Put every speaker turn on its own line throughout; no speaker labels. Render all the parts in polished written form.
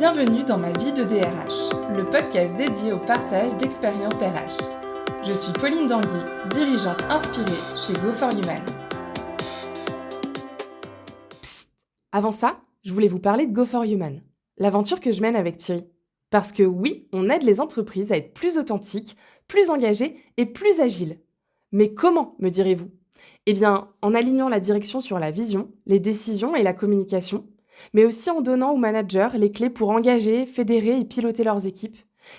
Bienvenue dans ma vie de DRH, le podcast dédié au partage d'expériences RH. Je suis Pauline Danguy, dirigeante inspirée chez Go for Human.
Psst. Avant ça, je voulais vous parler de Go for Human, l'aventure que je mène avec Thierry. Parce que oui, on aide les entreprises à être plus authentiques, plus engagées et plus agiles. Mais comment, me direz-vous ? Eh bien, en alignant la direction sur la vision, les décisions et la communication, mais aussi en donnant aux managers les clés pour engager, fédérer et piloter leurs équipes.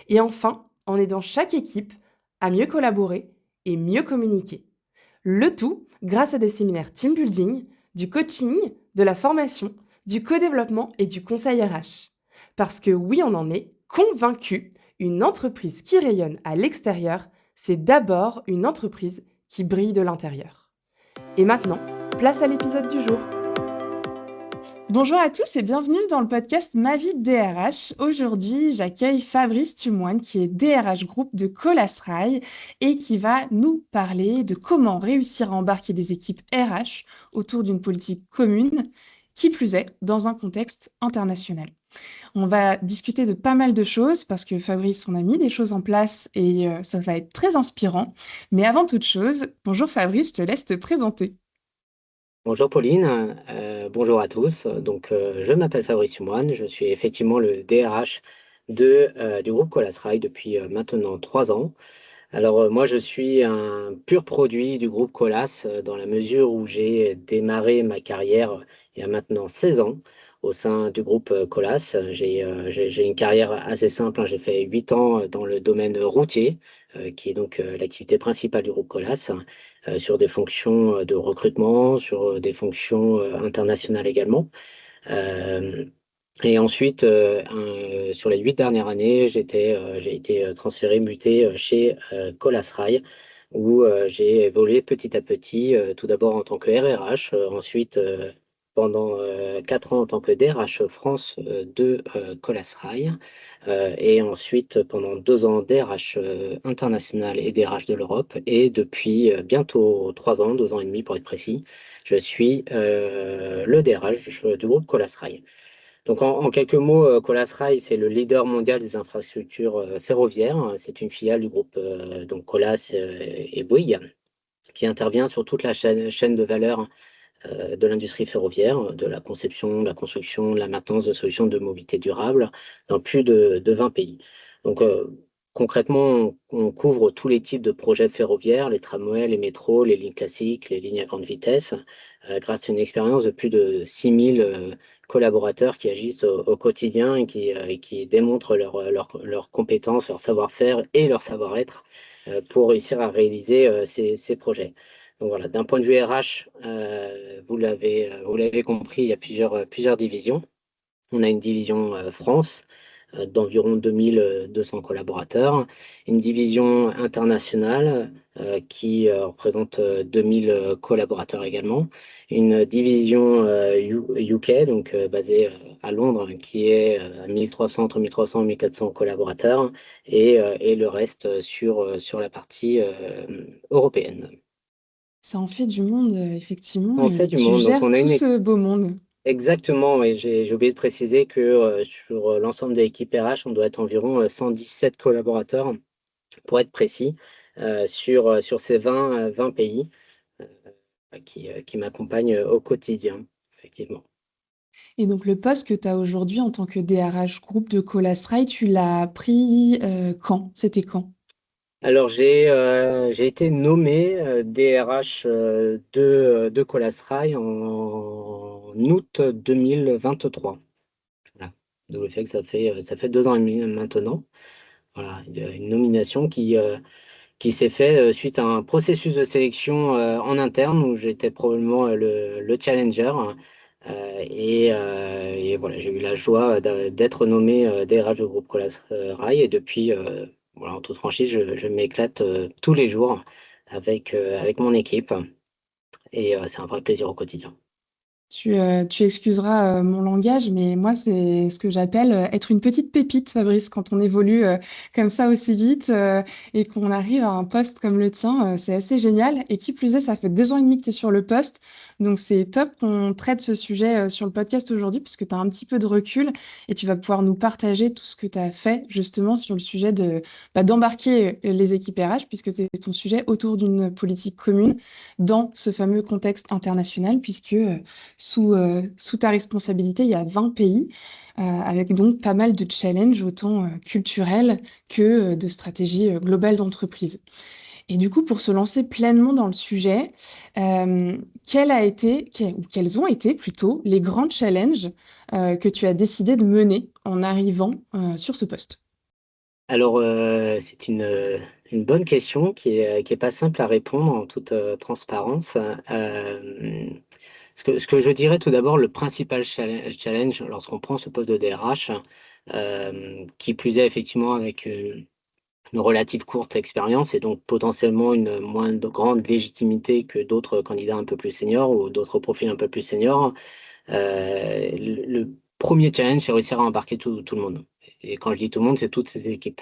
Et enfin, en aidant chaque équipe à mieux collaborer et mieux communiquer. Le tout grâce à des séminaires team building, du coaching, de la formation, du co-développement et du conseil RH. Parce que oui, on en est convaincu, une entreprise qui rayonne à l'extérieur, c'est d'abord une entreprise qui brille de l'intérieur. Et maintenant, place à l'épisode du jour.
Bonjour à tous et bienvenue dans le podcast Ma vie de DRH. Aujourd'hui, j'accueille Fabrice Tumoine qui est DRH Group de Colas Rail et qui va nous parler de comment réussir à embarquer des équipes RH autour d'une politique commune, qui plus est, dans un contexte international. On va discuter de pas mal de choses parce que Fabrice, on a mis des choses en place et ça va être très inspirant. Mais avant toute chose, bonjour Fabrice, je te laisse te présenter.
Bonjour Pauline, bonjour à tous. Je m'appelle Fabrice Humoine, je suis effectivement le DRH du groupe Colas Rail depuis maintenant 3 ans. Moi, je suis un pur produit du groupe Colas dans la mesure où j'ai démarré ma carrière il y a maintenant 16 ans au sein du groupe Colas. J'ai une carrière assez simple, hein. J'ai fait 8 ans dans le domaine routier, qui est donc l'activité principale du groupe Colas, sur des fonctions de recrutement, sur des fonctions internationales également. Euh, et ensuite, sur les 8 dernières années, j'ai été transféré, muté chez Colas Rail, où j'ai évolué petit à petit, tout d'abord en tant que RRH, ensuite pendant 4 ans en tant que DRH France de Colas Rail, et ensuite pendant 2 ans DRH international et DRH de l'Europe, et depuis bientôt 3 ans, 2 ans et demi pour être précis, je suis le DRH du groupe Colas Rail. Donc, en quelques mots, Colas Rail, c'est le leader mondial des infrastructures ferroviaires. C'est une filiale du groupe donc Colas et Bouygues, qui intervient sur toute la chaîne de valeur de l'industrie ferroviaire, de la conception, de la construction, de la maintenance de solutions de mobilité durable dans plus de 20 pays. Donc, concrètement, on couvre tous les types de projets ferroviaires, les tramways, les métros, les lignes classiques, les lignes à grande vitesse, grâce à une expérience de plus de 6000 collaborateurs qui agissent au quotidien et qui démontrent leurs compétences, leur savoir-faire et leur savoir-être pour réussir à réaliser ces projets. Donc voilà, d'un point de vue RH, vous l'avez compris, il y a plusieurs divisions. On a une division France d'environ 2200 collaborateurs, une division internationale qui représente 2000 collaborateurs également, une division UK, donc basée à Londres, qui est à 1300, entre 1300 et 1400 collaborateurs, et le reste sur la partie européenne.
Ça en fait du monde, effectivement,
On fait
et
du
tu
monde, donc
gères
on a
tout
une
ce beau monde.
exactement, et j'ai oublié de préciser que sur l'ensemble de l'équipe RH, on doit être environ 117 collaborateurs, pour être précis, sur ces 20 pays qui m'accompagnent au quotidien, effectivement.
Et donc le poste que tu as aujourd'hui en tant que DRH groupe de Colas Rail, tu l'as pris, quand? C'était quand?
Alors, j'ai été nommé DRH de Colas Rail en août 2023. Voilà. D'où le fait que ça fait 2 ans et demi maintenant. Voilà, une nomination qui s'est fait suite à un processus de sélection en interne où j'étais probablement le challenger. Et voilà, j'ai eu la joie d'être nommé DRH du groupe Colas Rail. Et depuis, voilà, en toute franchise, je m'éclate tous les jours avec mon équipe. Et c'est un vrai plaisir au quotidien.
Tu excuseras, mon langage, mais moi, c'est ce que j'appelle, être une petite pépite, Fabrice, quand on évolue, comme ça aussi vite, et qu'on arrive à un poste comme le tien, c'est assez génial et qui plus est, ça fait 2 ans et demi que tu es sur le poste, Donc c'est top qu'on traite ce sujet sur le podcast aujourd'hui parce que tu as un petit peu de recul et tu vas pouvoir nous partager tout ce que tu as fait justement sur le sujet d'embarquer les équipes RH puisque c'est ton sujet autour d'une politique commune dans ce fameux contexte international puisque sous ta responsabilité, il y a 20 pays avec donc pas mal de challenges autant culturels que de stratégies globales d'entreprise. Et du coup, pour se lancer pleinement dans le sujet, quels ont été plutôt les grands challenges que tu as décidé de mener en arrivant sur ce poste?
Alors, c'est une bonne question qui est pas simple à répondre en toute transparence. Ce que je dirais tout d'abord, le principal challenge lorsqu'on prend ce poste de DRH, qui plus est effectivement avec une relative courte expérience et donc potentiellement une moins grande légitimité que d'autres candidats un peu plus seniors ou d'autres profils un peu plus seniors. Le premier challenge, c'est réussir à embarquer tout le monde. Et quand je dis tout le monde, c'est toutes ces équipes.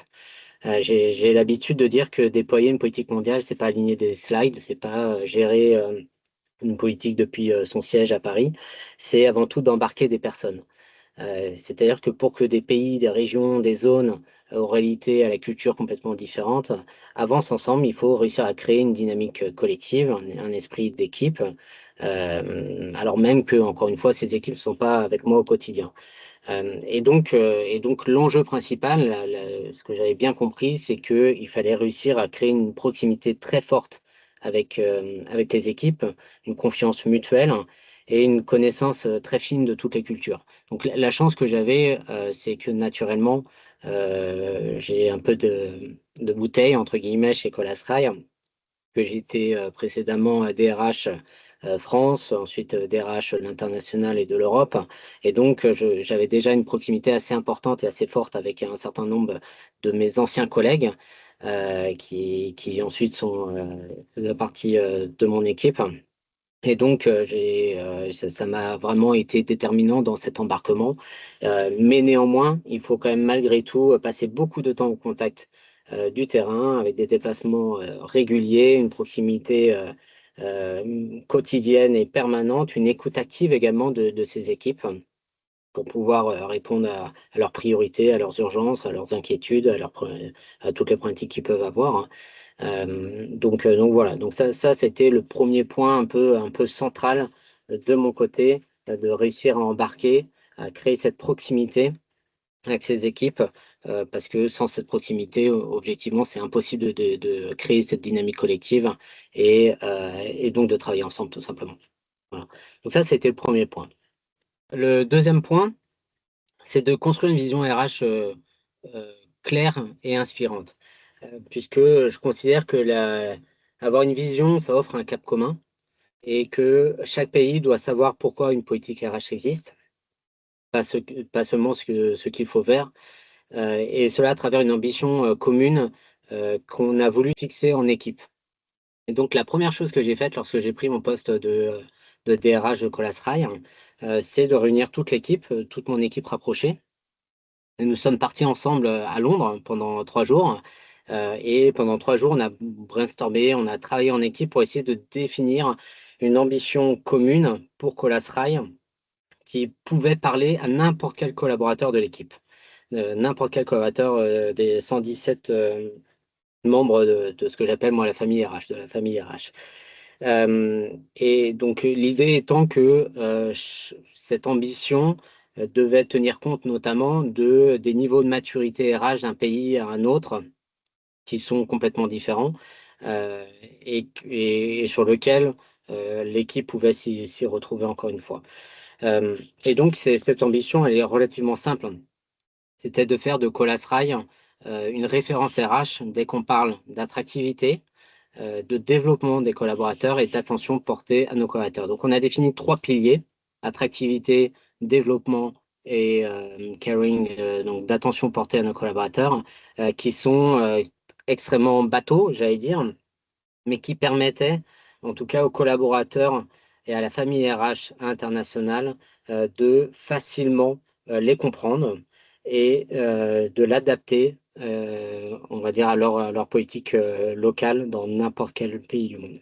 J'ai l'habitude de dire que déployer une politique mondiale, c'est pas aligner des slides, c'est pas gérer une politique depuis son siège à Paris, c'est avant tout d'embarquer des personnes. C'est-à-dire que pour que des pays, des régions, des zones aux réalités, à la culture complètement différente, avancent ensemble, il faut réussir à créer une dynamique collective, un esprit d'équipe, alors même que, encore une fois, ces équipes ne sont pas avec moi au quotidien. Et donc l'enjeu principal, ce que j'avais bien compris, c'est qu'il fallait réussir à créer une proximité très forte avec les équipes, une confiance mutuelle et une connaissance très fine de toutes les cultures. Donc la chance que j'avais, c'est que naturellement, j'ai un peu de bouteille, entre guillemets, chez Colasrail, que j'ai été précédemment DRH France, ensuite DRH de l'international et de l'Europe. Et donc, j'avais déjà une proximité assez importante et assez forte avec un certain nombre de mes anciens collègues qui ensuite faisaient partie de mon équipe. Et donc, ça m'a vraiment été déterminant dans cet embarquement. Mais néanmoins, il faut quand même malgré tout passer beaucoup de temps au contact du terrain, avec des déplacements réguliers, une proximité quotidienne et permanente, une écoute active également de ces équipes pour pouvoir répondre à leurs priorités, à leurs urgences, à leurs inquiétudes, à toutes les problématiques qu'ils peuvent avoir, hein. Donc voilà, donc ça c'était le premier point un peu central de mon côté, de réussir à embarquer, à créer cette proximité avec ces équipes, parce que sans cette proximité, objectivement, c'est impossible de créer cette dynamique collective et donc de travailler ensemble tout simplement. Voilà. Donc ça, c'était le premier point. Le deuxième point, c'est de construire une vision RH heu, claire et inspirante, puisque je considère que avoir une vision, ça offre un cap commun et que chaque pays doit savoir pourquoi une politique RH existe, pas seulement ce qu'il faut faire, et cela à travers une ambition commune qu'on a voulu fixer en équipe. Et donc la première chose que j'ai faite lorsque j'ai pris mon poste de DRH de Colas Rail, c'est de réunir toute l'équipe, toute mon équipe rapprochée. Et nous sommes partis ensemble à Londres pendant 3 jours. Et pendant 3 jours, on a brainstormé, on a travaillé en équipe pour essayer de définir une ambition commune pour Colas Rail qui pouvait parler à n'importe quel collaborateur de l'équipe, n'importe quel collaborateur des 117 membres de ce que j'appelle moi la famille RH, de la famille RH. Et donc l'idée étant que cette ambition devait tenir compte notamment des niveaux de maturité RH d'un pays à un autre qui sont complètement différents, et sur lequel l'équipe pouvait s'y retrouver encore une fois. Et donc cette ambition, elle est relativement simple. C'était de faire de Colas Rail une référence RH dès qu'on parle d'attractivité, de développement des collaborateurs et d'attention portée à nos collaborateurs. Donc, on a défini 3 piliers: attractivité, développement et caring, donc d'attention portée à nos collaborateurs, qui sont extrêmement bateaux, j'allais dire, mais qui permettaient, en tout cas aux collaborateurs et à la famille RH internationale, de facilement les comprendre et de l'adapter, on va dire, à leur politique locale dans n'importe quel pays du monde.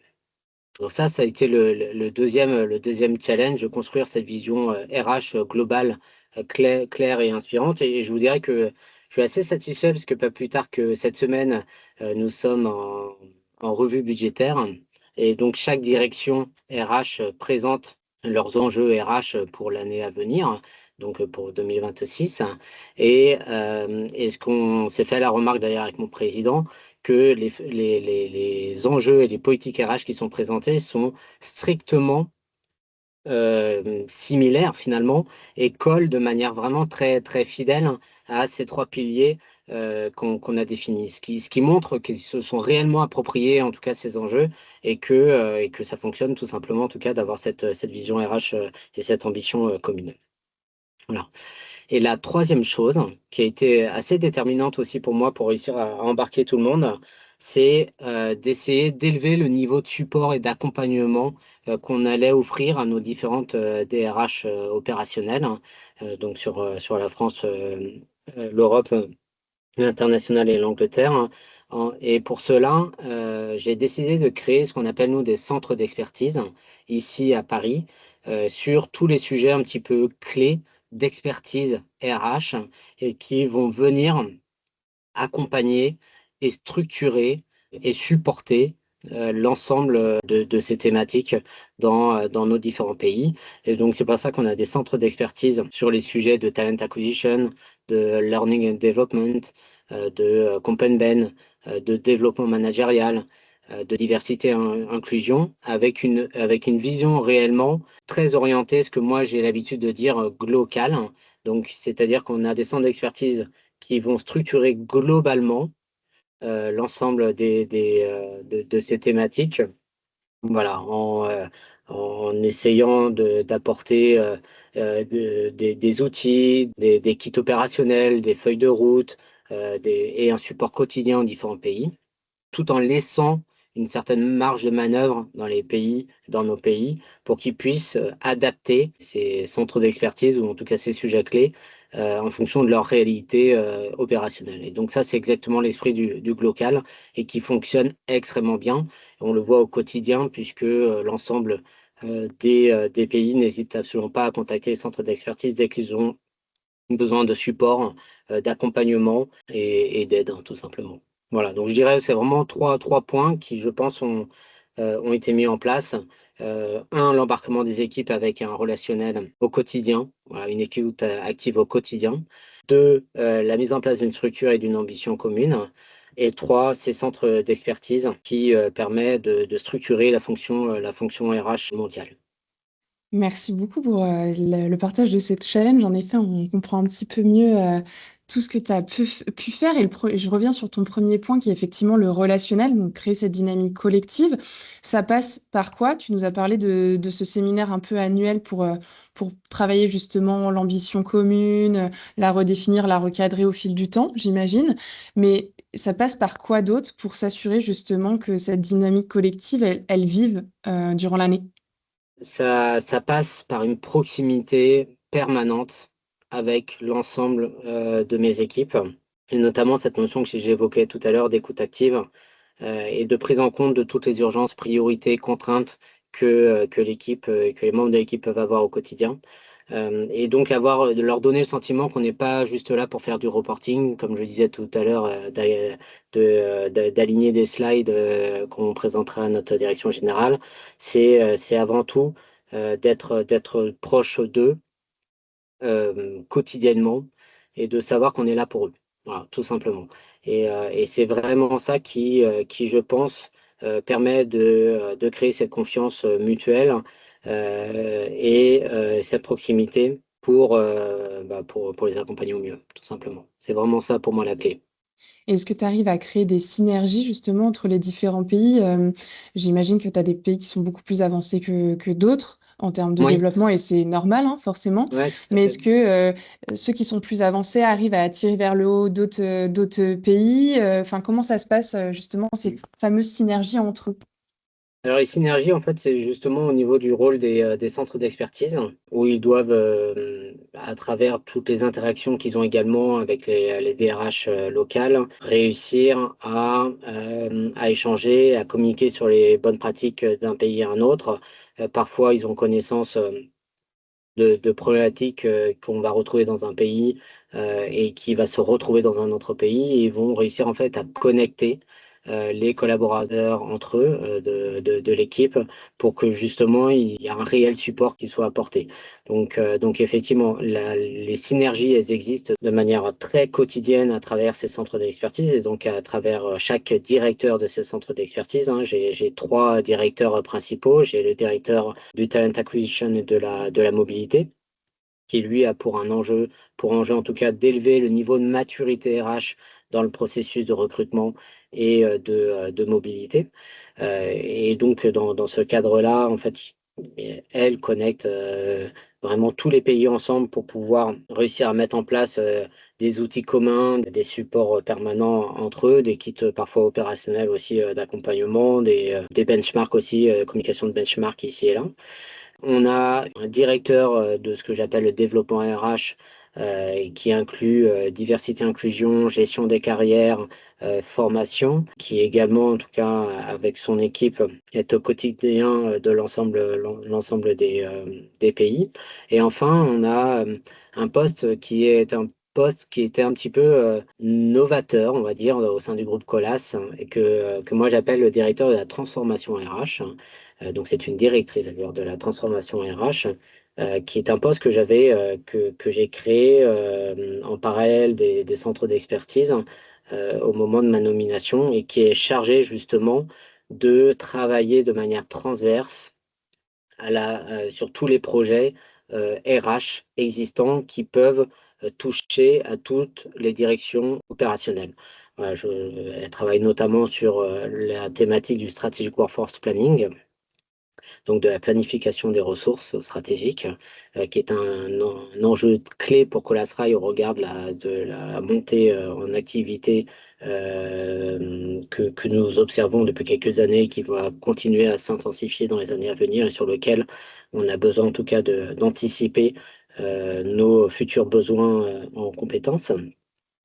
Donc ça a été le deuxième challenge, de construire cette vision RH globale, claire et inspirante. Et je vous dirais que je suis assez satisfait parce que pas plus tard que cette semaine, nous sommes en revue budgétaire. Et donc chaque direction RH présente leurs enjeux RH pour l'année à venir, donc pour 2026. Et ce qu'on s'est fait la remarque d'ailleurs avec mon président, que les enjeux et les politiques RH qui sont présentés sont strictement similaires finalement et collent de manière vraiment très, très fidèle à ces trois piliers qu'on a définis. Ce qui montre qu'ils se sont réellement appropriés en tout cas ces enjeux et que ça fonctionne tout simplement en tout cas d'avoir cette vision RH et cette ambition commune. Voilà. Et la troisième chose, qui a été assez déterminante aussi pour moi pour réussir à embarquer tout le monde, c'est d'essayer d'élever le niveau de support et d'accompagnement qu'on allait offrir à nos différentes DRH opérationnelles, hein, donc sur la France, l'Europe, l'international et l'Angleterre, hein. Et pour cela, j'ai décidé de créer ce qu'on appelle, nous, des centres d'expertise ici à Paris sur tous les sujets un petit peu clés d'expertise RH et qui vont venir accompagner et structurer et supporter l'ensemble de ces thématiques dans nos différents pays. Et donc, c'est pour ça qu'on a des centres d'expertise sur les sujets de talent acquisition, de learning and development, de comp&ben, de développement managérial, de diversité et inclusion, avec une vision réellement très orientée, ce que moi j'ai l'habitude de dire globale. Donc, c'est-à-dire qu'on a des centres d'expertise qui vont structurer globalement l'ensemble de ces thématiques, voilà, en essayant d'apporter des outils, des kits opérationnels, des feuilles de route et un support quotidien aux différents pays, tout en laissant une certaine marge de manœuvre dans nos pays, pour qu'ils puissent adapter ces centres d'expertise ou en tout cas ces sujets clés en fonction de leur réalité opérationnelle. Et donc ça, c'est exactement l'esprit du Glocal et qui fonctionne extrêmement bien. On le voit au quotidien puisque l'ensemble des pays n'hésitent absolument pas à contacter les centres d'expertise dès qu'ils ont besoin de support, d'accompagnement et d'aide, hein, tout simplement. Voilà, donc je dirais c'est vraiment trois points qui, je pense, ont été mis en place. Un, l'embarquement des équipes avec un relationnel au quotidien, voilà, une équipe active au quotidien. Deux, la mise en place d'une structure et d'une ambition commune. Et trois, ces centres d'expertise qui permettent de structurer la fonction RH mondiale.
Merci beaucoup pour le partage de cette challenge. En effet, on comprend un petit peu mieux tout ce que tu as pu faire. Je reviens sur ton premier point qui est effectivement le relationnel, donc créer cette dynamique collective. Ça passe par quoi? Tu nous as parlé de ce séminaire un peu annuel pour travailler justement l'ambition commune, la redéfinir, la recadrer au fil du temps, j'imagine. Mais ça passe par quoi d'autre pour s'assurer justement que cette dynamique collective, elle vive durant l'année?
Ça passe par une proximité permanente avec l'ensemble de mes équipes, et notamment cette notion que j'évoquais tout à l'heure d'écoute active et de prise en compte de toutes les urgences, priorités, contraintes que l'équipe et que les membres de l'équipe peuvent avoir au quotidien. Et donc de leur donner le sentiment qu'on n'est pas juste là pour faire du reporting, comme je disais tout à l'heure, d'aligner des slides qu'on présentera à notre direction générale. C'est avant tout d'être proche d'eux quotidiennement et de savoir qu'on est là pour eux. Voilà, tout simplement. Et c'est vraiment ça qui, je pense, permet de créer cette confiance mutuelle et cette proximité pour les accompagner au mieux, tout simplement. C'est vraiment ça pour moi la clé.
Est-ce que tu arrives à créer des synergies justement entre les différents pays? J'imagine que tu as des pays qui sont beaucoup plus avancés que d'autres en termes de
Oui,
développement et c'est normal, hein, forcément.
ouais, tout à
Mais
fait.
est-ce que, ceux qui sont plus avancés arrivent à attirer vers le haut d'autres pays? Enfin, comment ça se passe, justement ces fameuses synergies entre eux?
Alors les synergies, en fait, c'est justement au niveau du rôle des centres d'expertise, où ils doivent, à travers toutes les interactions qu'ils ont également avec les DRH locales, réussir à échanger, à communiquer sur les bonnes pratiques d'un pays à un autre. Parfois, ils ont connaissance de problématiques qu'on va retrouver dans un pays et qui va se retrouver dans un autre pays, et ils vont réussir en fait à connecter les collaborateurs entre eux de l'équipe pour que justement il y a un réel support qui soit apporté. Donc effectivement, les synergies, elles existent de manière très quotidienne à travers ces centres d'expertise et donc à travers chaque directeur de ces centres d'expertise, hein. J'ai trois directeurs principaux. J'ai le directeur du talent acquisition et de la mobilité, qui lui a pour enjeu en tout cas d'élever le niveau de maturité RH dans le processus de recrutement et de mobilité. Et donc dans ce cadre-là, en fait, elle connecte vraiment tous les pays ensemble pour pouvoir réussir à mettre en place des outils communs, des supports permanents entre eux, des kits parfois opérationnels aussi d'accompagnement, des benchmarks aussi, communication de benchmark ici et là. On a un directeur de ce que j'appelle le développement RH, qui inclut diversité, inclusion, gestion des carrières, formation, qui également, en tout cas, avec son équipe, est au quotidien de l'ensemble des pays. Et enfin, on a un poste qui est un poste qui était un petit peu novateur, on va dire, au sein du groupe Colas, et que moi j'appelle le directeur de la transformation RH. Donc c'est une directrice d'ailleurs de la transformation RH, qui est un poste que j'ai créé en parallèle des centres d'expertise au moment de ma nomination, et qui est chargé justement de travailler de manière transverse sur tous les projets RH existants qui peuvent toucher à toutes les directions opérationnelles. Voilà, elle travaille notamment sur la thématique du Strategic Workforce Planning, donc de la planification des ressources stratégiques, qui est un enjeu clé pour Colasrail au regard de la montée en activité que nous observons depuis quelques années et qui va continuer à s'intensifier dans les années à venir, et sur lequel on a besoin en tout cas d'anticiper nos futurs besoins en compétences.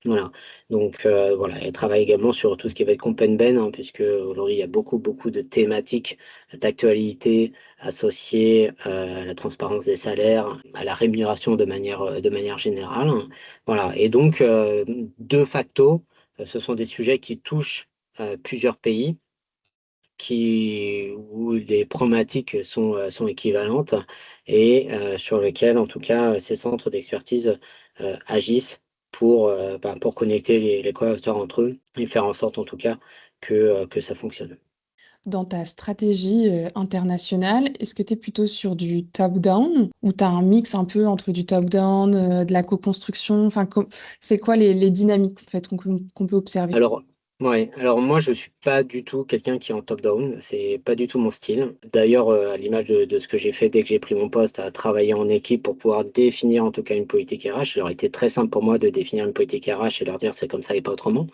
Voilà, donc voilà, elle travaille également sur tout ce qui va être Compenben, hein, puisque aujourd'hui il y a beaucoup, beaucoup de thématiques d'actualité associées à la transparence des salaires, à la rémunération de manière générale. Voilà, et donc de facto, ce sont des sujets qui touchent plusieurs pays, où les problématiques sont équivalentes, et sur lesquelles, en tout cas, ces centres d'expertise agissent pour connecter les collaborateurs entre eux et faire en sorte, en tout cas, que ça fonctionne.
Dans ta stratégie, internationale, est-ce que tu es plutôt sur du top-down ou tu as un mix un peu entre du top-down, de la co-construction? Enfin, c'est quoi les dynamiques en fait qu'on peut observer?
Alors, ouais, alors moi, je suis pas du tout quelqu'un qui est en top-down, c'est pas du tout mon style. D'ailleurs, à l'image de ce que j'ai fait dès que j'ai pris mon poste, à travailler en équipe pour pouvoir définir en tout cas une politique RH, il aurait été très simple pour moi de définir une politique RH et leur dire c'est comme ça et pas autrement.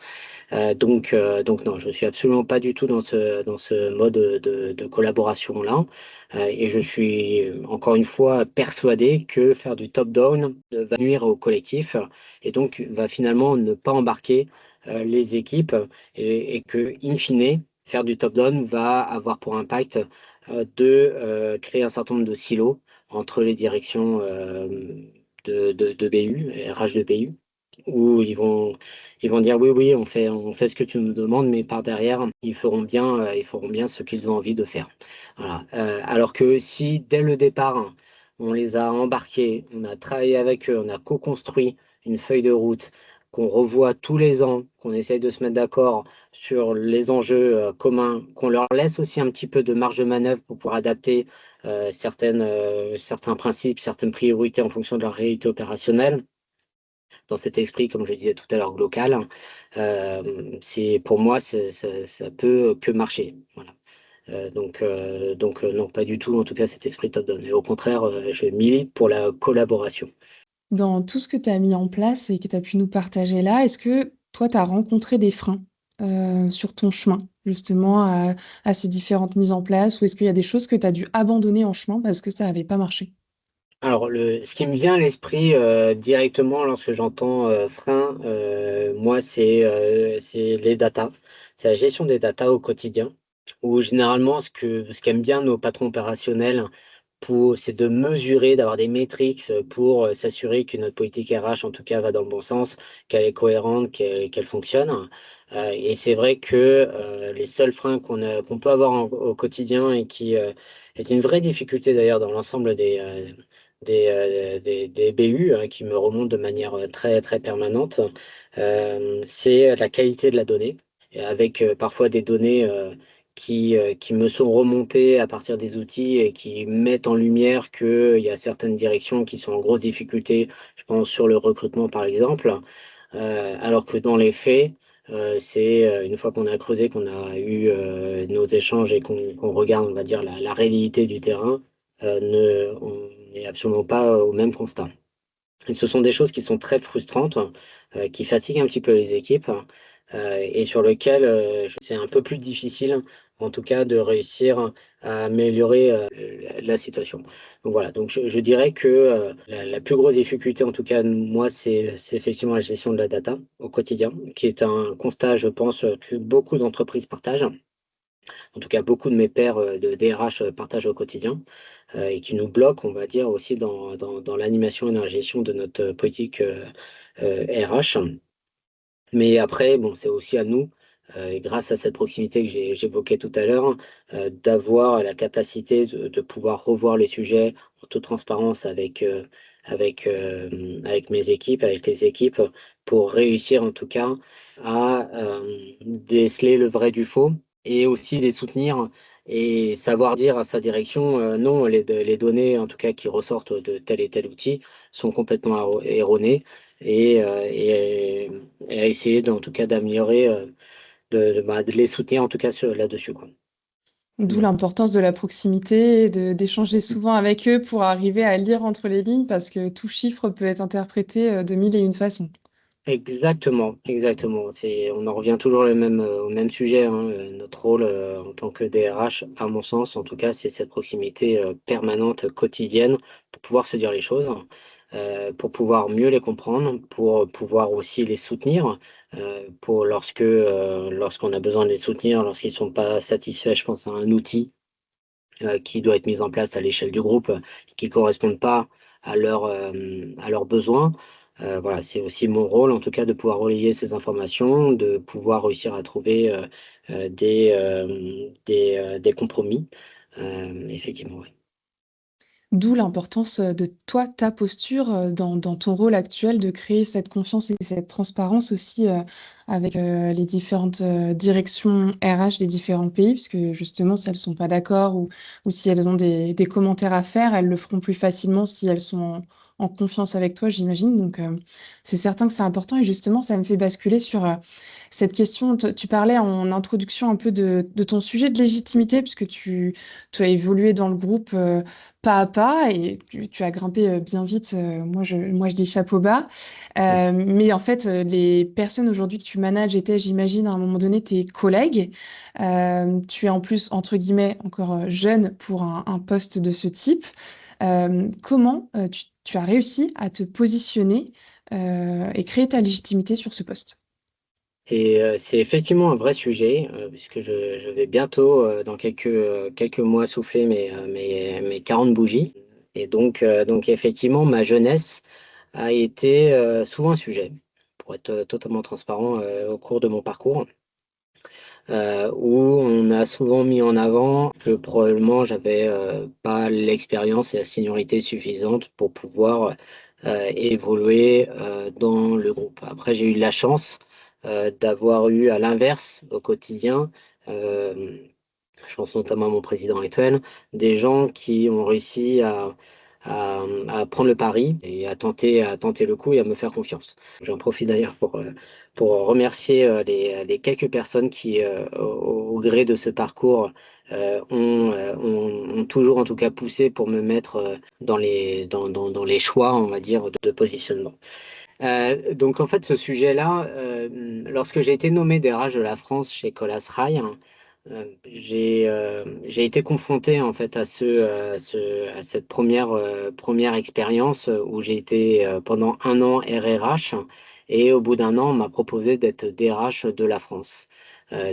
Donc non, je suis absolument pas du tout dans ce mode de collaboration-là. Et je suis encore une fois persuadé que faire du top-down va nuire au collectif, et donc va finalement ne pas embarquer les équipes, et que, in fine, faire du top-down va avoir pour impact de créer un certain nombre de silos entre les directions de BU, RH de BU, où ils vont dire oui, oui, on fait ce que tu nous demandes, mais par derrière, ils feront bien ce qu'ils ont envie de faire. Voilà. Alors que si dès le départ, on les a embarqués, on a travaillé avec eux, on a co-construit une feuille de route, qu'on revoit tous les ans, qu'on essaye de se mettre d'accord sur les enjeux communs, qu'on leur laisse aussi un petit peu de marge de manœuvre pour pouvoir adapter certains principes, certaines priorités en fonction de leur réalité opérationnelle, dans cet esprit, comme je disais tout à l'heure, local, pour moi, ça peut que marcher. Voilà. Donc non, pas du tout, en tout cas, cet esprit top-down. Et au contraire, je milite pour la collaboration.
Dans tout ce que tu as mis en place et que tu as pu nous partager là, est-ce que toi, tu as rencontré des freins? sur ton chemin, justement, à ces différentes mises en place? Ou est-ce qu'il y a des choses que tu as dû abandonner en chemin parce que ça n'avait pas marché?
Alors, ce qui me vient à l'esprit directement lorsque j'entends frein, moi, c'est les datas. C'est la gestion des datas au quotidien, où généralement, ce qu'aiment bien nos patrons opérationnels, c'est de mesurer, d'avoir des métriques pour s'assurer que notre politique RH, en tout cas, va dans le bon sens, qu'elle est cohérente, qu'elle fonctionne. Et c'est vrai que les seuls freins qu'on peut avoir au quotidien et qui est une vraie difficulté d'ailleurs dans l'ensemble des BU qui me remontent de manière très, très permanente, c'est la qualité de la donnée, et avec parfois des données qui me sont remontées à partir des outils et qui mettent en lumière qu'il y a certaines directions qui sont en grosse difficulté, je pense sur le recrutement par exemple, alors que dans les faits, c'est une fois qu'on a creusé, qu'on a eu nos échanges et qu'on regarde, on va dire, la réalité du terrain, on n'est absolument pas au même constat. Et ce sont des choses qui sont très frustrantes, qui fatiguent un petit peu les équipes, et sur lesquelles c'est un peu plus difficile, en tout cas, de réussir à améliorer la situation. Donc voilà, donc je dirais que la plus grosse difficulté, en tout cas, moi, c'est effectivement la gestion de la data au quotidien, qui est un constat, je pense, que beaucoup d'entreprises partagent. En tout cas, beaucoup de mes pairs de DRH partagent au quotidien et qui nous bloquent, on va dire, aussi dans l'animation et dans la gestion de notre politique RH. Mais après, bon, c'est aussi à nous, et grâce à cette proximité que j'évoquais tout à l'heure, d'avoir la capacité de pouvoir revoir les sujets en toute transparence avec mes équipes, avec les équipes, pour réussir en tout cas à déceler le vrai du faux et aussi les soutenir et savoir dire à sa direction, non, les données en tout cas qui ressortent de tel et tel outil sont complètement erronées et à essayer en tout cas d'améliorer, de les soutenir en tout cas là-dessus, quoi.
D'où
Voilà.
l'importance de la proximité et d'échanger souvent avec eux pour arriver à lire entre les lignes parce que tout chiffre peut être interprété de mille et une façons.
Exactement, exactement. On en revient toujours au même sujet, hein. Notre rôle en tant que DRH, à mon sens, en tout cas, c'est cette proximité permanente, quotidienne, pour pouvoir se dire les choses, pour pouvoir mieux les comprendre, pour pouvoir aussi les soutenir, pour lorsqu'on a besoin de les soutenir, lorsqu'ils sont pas satisfaits, je pense à un outil qui doit être mis en place à l'échelle du groupe, qui ne correspondent pas à leurs besoins. Voilà, c'est aussi mon rôle, en tout cas, de pouvoir relayer ces informations, de pouvoir réussir à trouver des compromis. Effectivement, oui.
D'où l'importance de toi, ta posture dans ton rôle actuel de créer cette confiance et cette transparence aussi avec les différentes directions RH des différents pays, puisque justement, si elles ne sont pas d'accord ou si elles ont des commentaires à faire, elles le feront plus facilement si elles sont en confiance avec toi, j'imagine. Donc, c'est certain que c'est important. Et justement, ça me fait basculer sur cette question. Tu parlais en introduction un peu de ton sujet de légitimité, puisque tu as évolué dans le groupe pas à pas et tu as grimpé bien vite. Moi, je dis chapeau bas. Mais en fait, les personnes aujourd'hui que tu manages étaient, j'imagine, à un moment donné, tes collègues. Tu es en plus, entre guillemets, encore jeune pour un poste de ce type. Comment tu as réussi à te positionner et créer ta légitimité sur ce poste?
C'est effectivement un vrai sujet, puisque je vais bientôt, dans quelques mois, souffler mes 40 bougies. Et donc effectivement, ma jeunesse a été souvent un sujet, pour être totalement transparent, au cours de mon parcours, où on a souvent mis en avant que probablement j'avais pas l'expérience et la seniorité suffisante pour pouvoir évoluer dans le groupe. Après, j'ai eu la chance d'avoir eu à l'inverse au quotidien, euh, je pense notamment à mon président actuel, des gens qui ont réussi à prendre le pari et à tenter le coup et à me faire confiance. J'en profite d'ailleurs pour remercier les quelques personnes qui, au gré de ce parcours, ont toujours en tout cas poussé pour me mettre dans les choix, on va dire, de positionnement. Donc en fait, ce sujet-là, lorsque j'ai été nommé DRH de la France chez Colas Rail, j'ai été confronté en fait à cette première expérience où j'ai été pendant un an RRH et au bout d'un an, on m'a proposé d'être DRH de la France.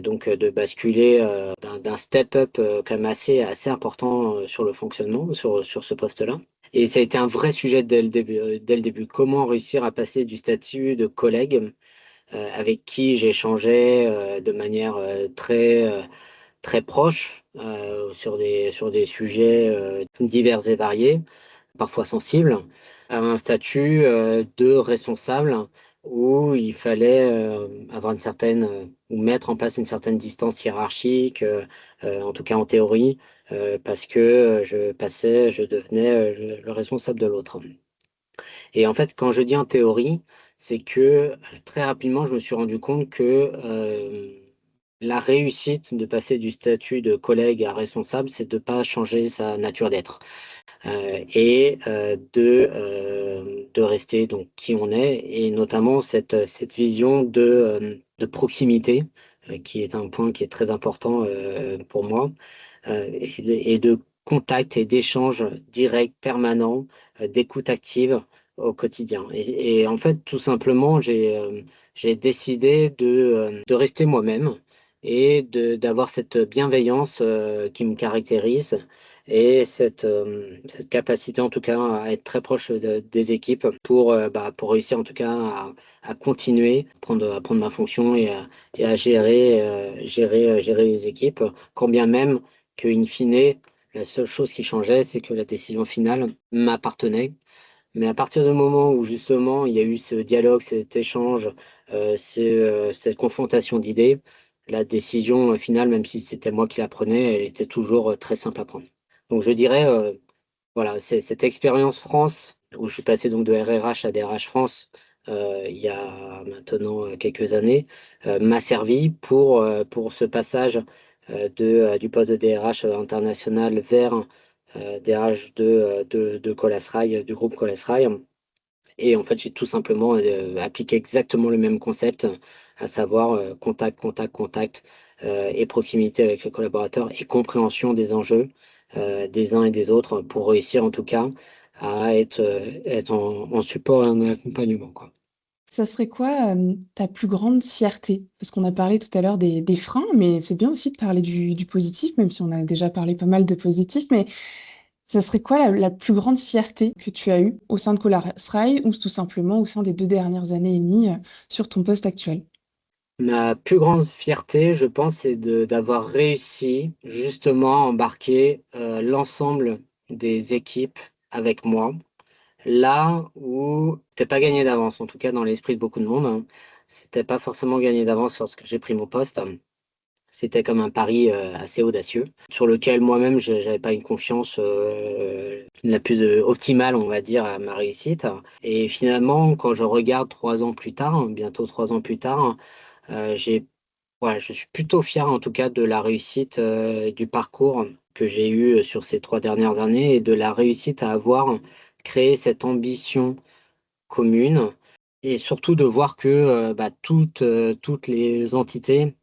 Donc de basculer d'un step-up quand même assez important sur le fonctionnement, sur ce poste-là. Et ça a été un vrai sujet dès le début. Comment réussir à passer du statut de collègue avec qui j'échangeais de manière très proche sur des sujets divers et variés, parfois sensibles, à un statut de responsable où il fallait avoir une certaine ou mettre en place une certaine distance hiérarchique, en tout cas en théorie, parce que je devenais le responsable de l'autre. Et en fait, quand je dis en théorie, c'est que très rapidement, je me suis rendu compte que la réussite de passer du statut de collègue à responsable, c'est de ne pas changer sa nature d'être de rester donc qui on est, et notamment cette vision de proximité, qui est un point qui est très important pour moi, et de contact et d'échange direct, permanent, d'écoute active au quotidien. Et en fait, tout simplement, j'ai décidé de rester moi-même et d'avoir cette bienveillance qui me caractérise et cette capacité en tout cas à être très proche des équipes pour réussir en tout cas à continuer à prendre ma fonction et à gérer les équipes, quand bien même que in fine, la seule chose qui changeait, c'est que la décision finale m'appartenait. Mais à partir du moment où justement il y a eu ce dialogue, cet échange, cette confrontation d'idées, la décision finale, même si c'était moi qui la prenais, elle était toujours très simple à prendre. Donc je dirais, voilà, c'est cette expérience France, où je suis passé donc de RRH à DRH France il y a maintenant quelques années, m'a servi pour ce passage du poste de DRH international vers DRH de Colas Rail, du groupe Colas Rail. Et en fait, j'ai tout simplement appliqué exactement le même concept, à savoir contact, contact, contact, et proximité avec les collaborateurs et compréhension des enjeux des uns et des autres pour réussir en tout cas à être en support et en accompagnement, quoi.
Ça serait quoi ta plus grande fierté? Parce qu'on a parlé tout à l'heure des freins, mais c'est bien aussi de parler du positif, même si on a déjà parlé pas mal de positif. Mais ça serait quoi la plus grande fierté que tu as eue au sein de Colas-Rail ou tout simplement au sein des 2 dernières années et demie sur ton poste actuel?
Ma plus grande fierté, je pense, c'est d'avoir réussi justement à embarquer l'ensemble des équipes avec moi. Là où c'était pas gagné d'avance, en tout cas dans l'esprit de beaucoup de monde, hein. C'était pas forcément gagné d'avance lorsque j'ai pris mon poste. C'était comme un pari assez audacieux, sur lequel moi-même j'avais pas une confiance la plus optimale, on va dire, à ma réussite. Et finalement, quand je regarde 3 ans plus tard, bientôt 3 ans plus tard, j'ai voilà, je suis plutôt fier en tout cas de la réussite du parcours que j'ai eu sur ces 3 dernières années et de la réussite à avoir créé cette ambition commune et surtout de voir que toutes les entités,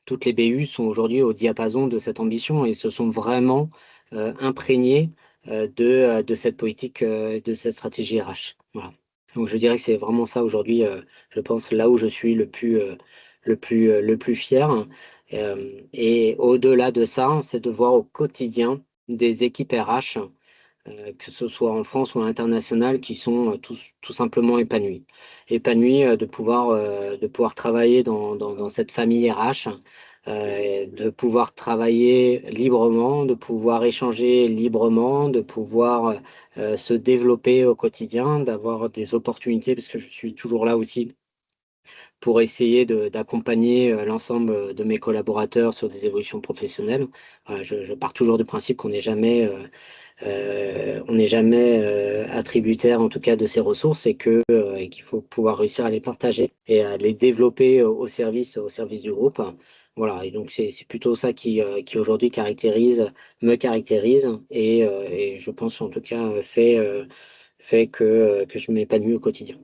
toutes les BU sont aujourd'hui au diapason de cette ambition et se sont vraiment imprégnées de cette politique, de cette stratégie RH. Voilà. Donc je dirais que c'est vraiment ça aujourd'hui, je pense, là où je suis le plus fier. Et au-delà de ça, c'est de voir au quotidien des équipes RH, que ce soit en France ou à l'international, qui sont tout simplement épanouis. Épanouis de pouvoir travailler dans cette famille RH, de pouvoir travailler librement, de pouvoir échanger librement, de pouvoir se développer au quotidien, d'avoir des opportunités, parce que je suis toujours là aussi pour essayer d'accompagner l'ensemble de mes collaborateurs sur des évolutions professionnelles. Voilà, je pars toujours du principe on n'est jamais attributaire en tout cas de ces ressources et qu'il faut pouvoir réussir à les partager et à les développer au service du groupe. Voilà, et donc c'est plutôt ça qui aujourd'hui me caractérise et je pense en tout cas fait que je m'épanouis au quotidien.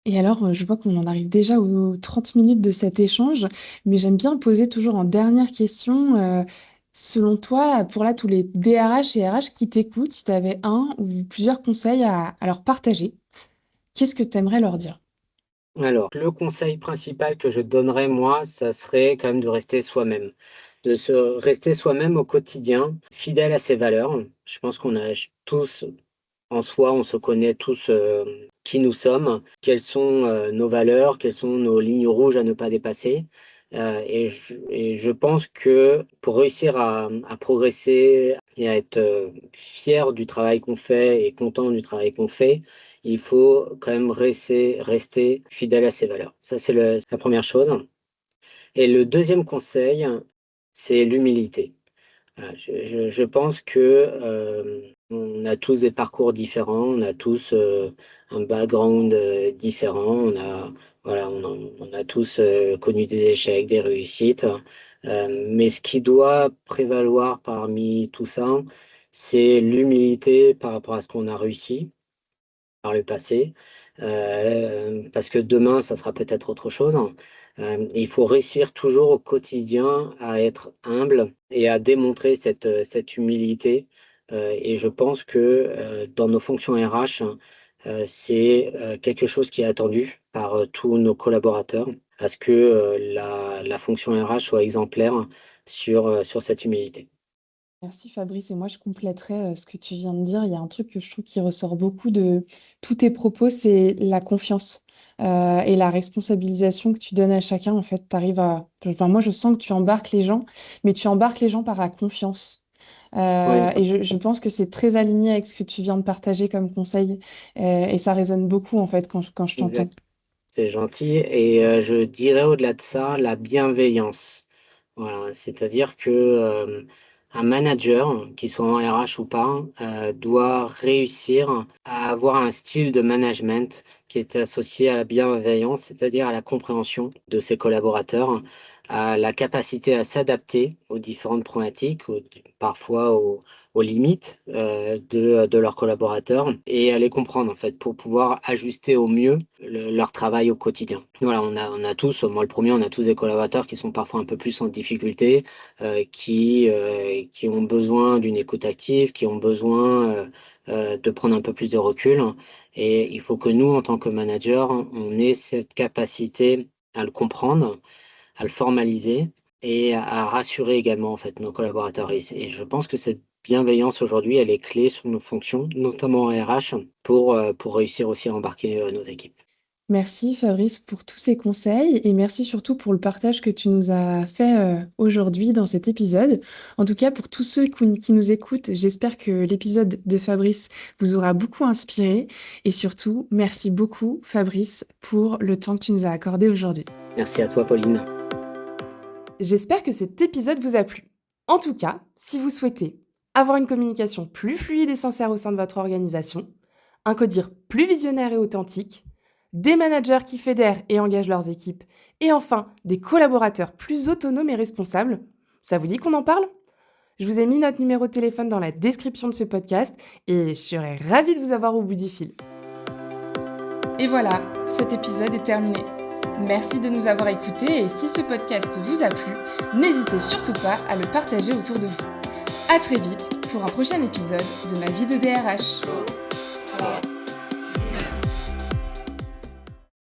Et alors, je vois qu'on en arrive déjà aux 30 minutes de cet échange, mais j'aime bien poser toujours en dernière question, selon toi, pour là, tous les DRH et RH qui t'écoutent, si tu avais un ou plusieurs conseils à leur partager, qu'est-ce que tu aimerais leur dire?
Alors, le conseil principal que je donnerais, moi, ça serait quand même de rester soi-même. De se rester soi-même au quotidien, fidèle à ses valeurs. Je pense qu'on a tous en soi, on se connaît tous, qui nous sommes, quelles sont, nos valeurs, quelles sont nos lignes rouges à ne pas dépasser. Et je pense que pour réussir à progresser et à être, fier du travail qu'on fait et content du travail qu'on fait, il faut quand même rester fidèle à ses valeurs. Ça, c'est la première chose. Et le deuxième conseil, c'est l'humilité. Voilà, je pense que, on a tous des parcours différents, on a tous, un background, différent. On a tous, connu des échecs, des réussites, mais ce qui doit prévaloir parmi tout ça, c'est l'humilité par rapport à ce qu'on a réussi par le passé, parce que demain, ça sera peut-être autre chose. Il faut réussir toujours au quotidien à être humble et à démontrer cette humilité, et je pense que, dans nos fonctions RH, c'est, quelque chose qui est attendu par, tous nos collaborateurs, à ce que, la fonction RH soit exemplaire sur cette humilité.
Merci Fabrice, et moi je compléterais ce que tu viens de dire. Il y a un truc que je trouve qui ressort beaucoup de tous tes propos, c'est la confiance et la responsabilisation que tu donnes à chacun. En fait, enfin, moi je sens que tu embarques les gens, mais tu embarques les gens par la confiance.
Oui,
Et je pense que c'est très aligné avec ce que tu viens de partager comme conseil, et ça résonne beaucoup en fait quand je t'entends.
exact. C'est gentil et je dirais au-delà de ça, la bienveillance. Voilà, c'est-à-dire que, un manager, qu'il soit en RH ou pas, doit réussir à avoir un style de management qui est associé à la bienveillance, c'est-à-dire à la compréhension de ses collaborateurs, à la capacité à s'adapter aux différentes problématiques, parfois aux limites, de leurs collaborateurs et à les comprendre, en fait, pour pouvoir ajuster au mieux leur travail au quotidien. Voilà, on a tous, moi le premier, on a tous des collaborateurs qui sont parfois un peu plus en difficulté, qui ont besoin d'une écoute active, qui ont besoin, de prendre un peu plus de recul, et il faut que nous, en tant que manager, on ait cette capacité à le comprendre, à le formaliser et à rassurer également, en fait, nos collaborateurs, et je pense que cette bienveillance aujourd'hui, elle est clé sur nos fonctions, notamment en RH, pour réussir aussi à embarquer, nos équipes.
Merci Fabrice pour tous ces conseils, et merci surtout pour le partage que tu nous as fait aujourd'hui dans cet épisode. En tout cas, pour tous ceux qui nous écoutent, j'espère que l'épisode de Fabrice vous aura beaucoup inspiré, et surtout, merci beaucoup Fabrice pour le temps que tu nous as accordé aujourd'hui.
Merci à toi, Pauline.
J'espère que cet épisode vous a plu. En tout cas, si vous souhaitez avoir une communication plus fluide et sincère au sein de votre organisation, un codir plus visionnaire et authentique, des managers qui fédèrent et engagent leurs équipes, et enfin des collaborateurs plus autonomes et responsables, ça vous dit qu'on en parle ? Je vous ai mis notre numéro de téléphone dans la description de ce podcast et je serais ravie de vous avoir au bout du fil. Et voilà, cet épisode est terminé. Merci de nous avoir écoutés, et si ce podcast vous a plu, n'hésitez surtout pas à le partager autour de vous. À très vite pour un prochain épisode de Ma vie de DRH.